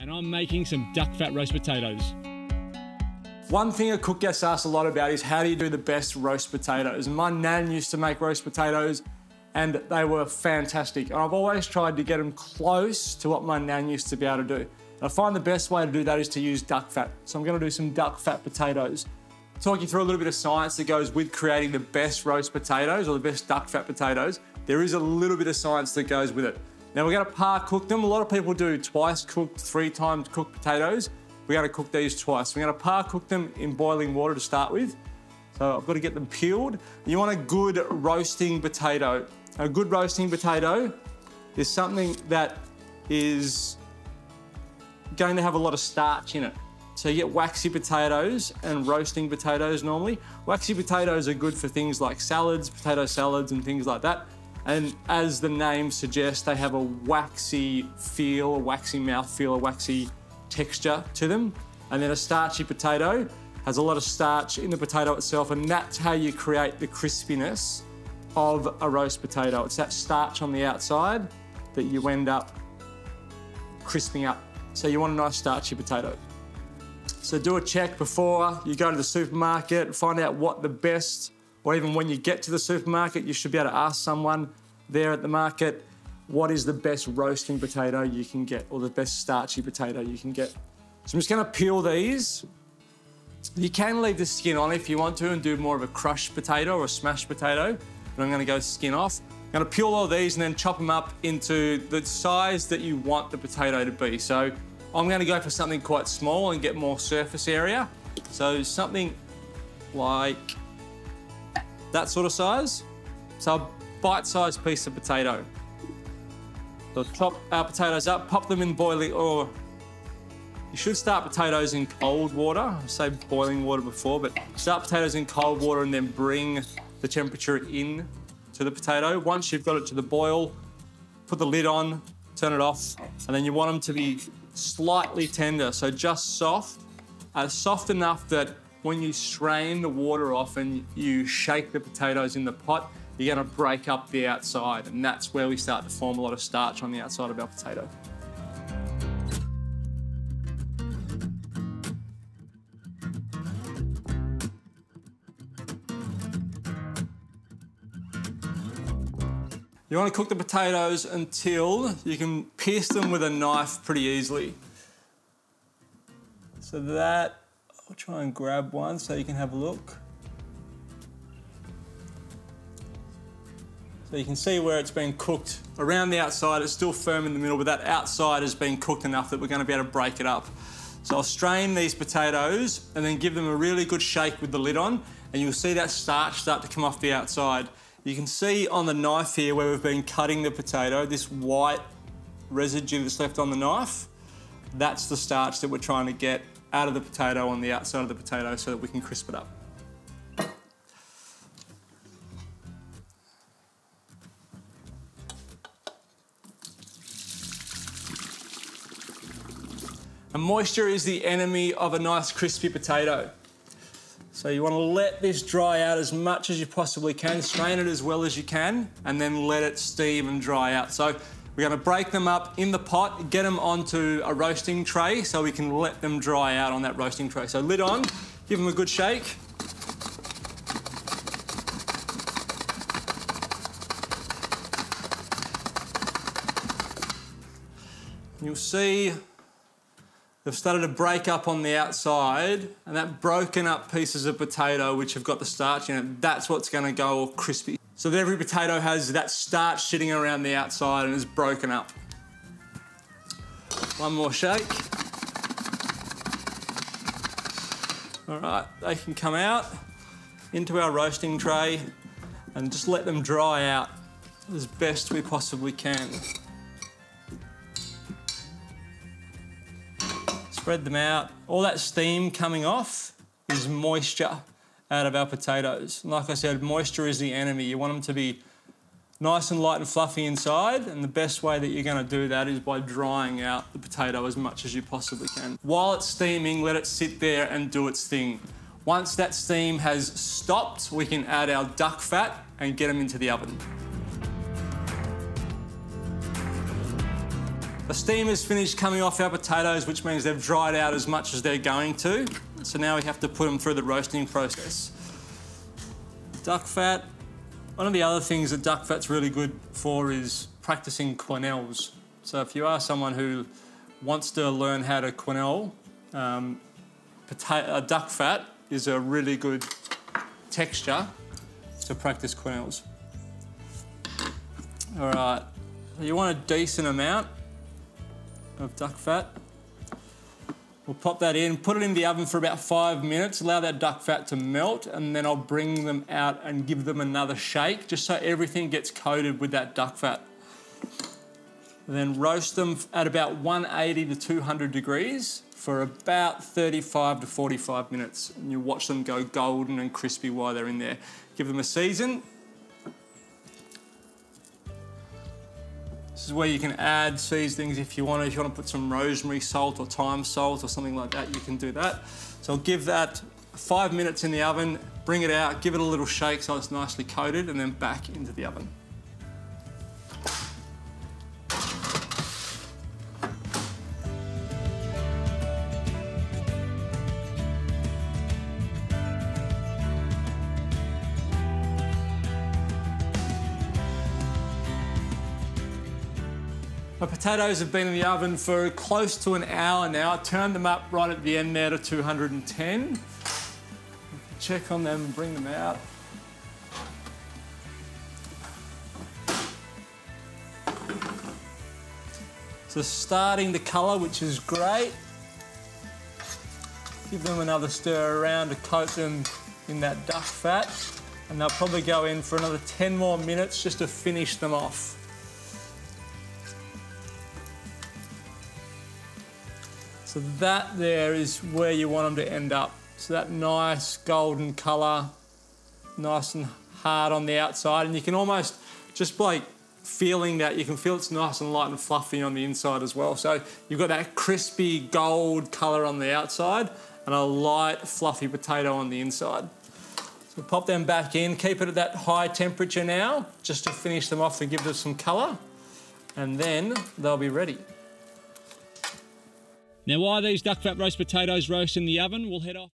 And I'm making some duck fat roast potatoes. One thing a cook gets asked a lot about is how do you do the best roast potatoes? And my nan used to make roast potatoes and they were fantastic. And I've always tried to get them close to what my nan used to be able to do. And I find the best way to do that is to use duck fat. So I'm gonna do some duck fat potatoes. Talk you through a little bit of science that goes with creating the best roast potatoes or the best duck fat potatoes. There is a little bit of science that goes with it. Now we're gonna par cook them. A lot of people do twice cooked, 3 times cooked potatoes. We're gonna cook these twice. We're gonna par cook them in boiling water to start with. So I've got to get them peeled. You want a good roasting potato. A good roasting potato is something that is going to have a lot of starch in it. So you get waxy potatoes and roasting potatoes normally. Waxy potatoes are good for things like salads, potato salads and things like that. And as the name suggests, they have a waxy feel, a waxy mouthfeel, a waxy texture to them. And then a starchy potato has a lot of starch in the potato itself, and that's how you create the crispiness of a roast potato. It's that starch on the outside that you end up crisping up. So you want a nice starchy potato. So do a check before you go to the supermarket, find out what the best, or even when you get to the supermarket, you should be able to ask someone there at the market, what is the best roasting potato you can get, or the best starchy potato you can get. So I'm just gonna peel these. You can leave the skin on if you want to and do more of a crushed potato or a smashed potato, but I'm gonna go skin off. I'm gonna peel all these and then chop them up into the size that you want the potato to be. So I'm gonna go for something quite small and get more surface area. So something like that sort of size. So a bite-sized piece of potato. So chop our potatoes up, pop them in boiling, or you should start potatoes in cold water. I say boiling water before, but start potatoes in cold water and then bring the temperature in to the potato. Once you've got it to the boil, put the lid on, turn it off, and then you want them to be slightly tender, so just soft, soft enough that when you strain the water off and you shake the potatoes in the pot, you're gonna break up the outside, and that's where we start to form a lot of starch on the outside of our potato. You want to cook the potatoes until you can pierce them with a knife pretty easily. So that, I'll try and grab one so you can have a look. So you can see where it's been cooked. Around the outside, it's still firm in the middle, but that outside has been cooked enough that we're going to be able to break it up. So I'll strain these potatoes and then give them a really good shake with the lid on, and you'll see that starch start to come off the outside. You can see on the knife here where we've been cutting the potato, this white residue that's left on the knife, that's the starch that we're trying to get out of the potato on the outside of the potato so that we can crisp it up. And moisture is the enemy of a nice crispy potato. So you want to let this dry out as much as you possibly can, strain it as well as you can, and then let it steam and dry out. So we're going to break them up in the pot, get them onto a roasting tray so we can let them dry out on that roasting tray. So lid on, give them a good shake. You'll see they've started to break up on the outside, and that broken up pieces of potato which have got the starch in it, that's what's going to go all crispy. So that every potato has that starch sitting around the outside and is broken up. One more shake. All right, they can come out into our roasting tray and just let them dry out as best we possibly can. Spread them out. All that steam coming off is moisture out of our potatoes. And like I said, moisture is the enemy. You want them to be nice and light and fluffy inside, and the best way that you're going to do that is by drying out the potato as much as you possibly can. While it's steaming, let it sit there and do its thing. Once that steam has stopped, we can add our duck fat and get them into the oven. The steam has finished coming off our potatoes, which means they've dried out as much as they're going to. So now we have to put them through the roasting process. Duck fat. One of the other things that duck fat's really good for is practicing quenelles. So if you are someone who wants to learn how to quenelle, duck fat is a really good texture to practice quenelles. All right, you want a decent amount of duck fat. We'll pop that in, put it in the oven for about 5 minutes, allow that duck fat to melt, and then I'll bring them out and give them another shake, just so everything gets coated with that duck fat. And then roast them at about 180 to 200 degrees for about 35 to 45 minutes. And you'll watch them go golden and crispy while they're in there. Give them a season. This is where you can add seasonings if you want to. If you want to put some rosemary salt or thyme salt or something like that, you can do that. So I'll give that 5 minutes in the oven, bring it out, give it a little shake so it's nicely coated, and then back into the oven. My potatoes have been in the oven for close to an hour now. I turned them up right at the end there to 210. Check on them and bring them out. So starting to colour, which is great. Give them another stir around to coat them in that duck fat. And they'll probably go in for another 10 more minutes just to finish them off. So that there is where you want them to end up. So that nice golden colour, nice and hard on the outside. And you can almost, just like feeling that, you can feel it's nice and light and fluffy on the inside as well. So you've got that crispy gold colour on the outside and a light fluffy potato on the inside. So pop them back in, keep it at that high temperature now, just to finish them off and give them some colour. And then they'll be ready. Now while these duck fat roast potatoes roast in the oven, we'll head off.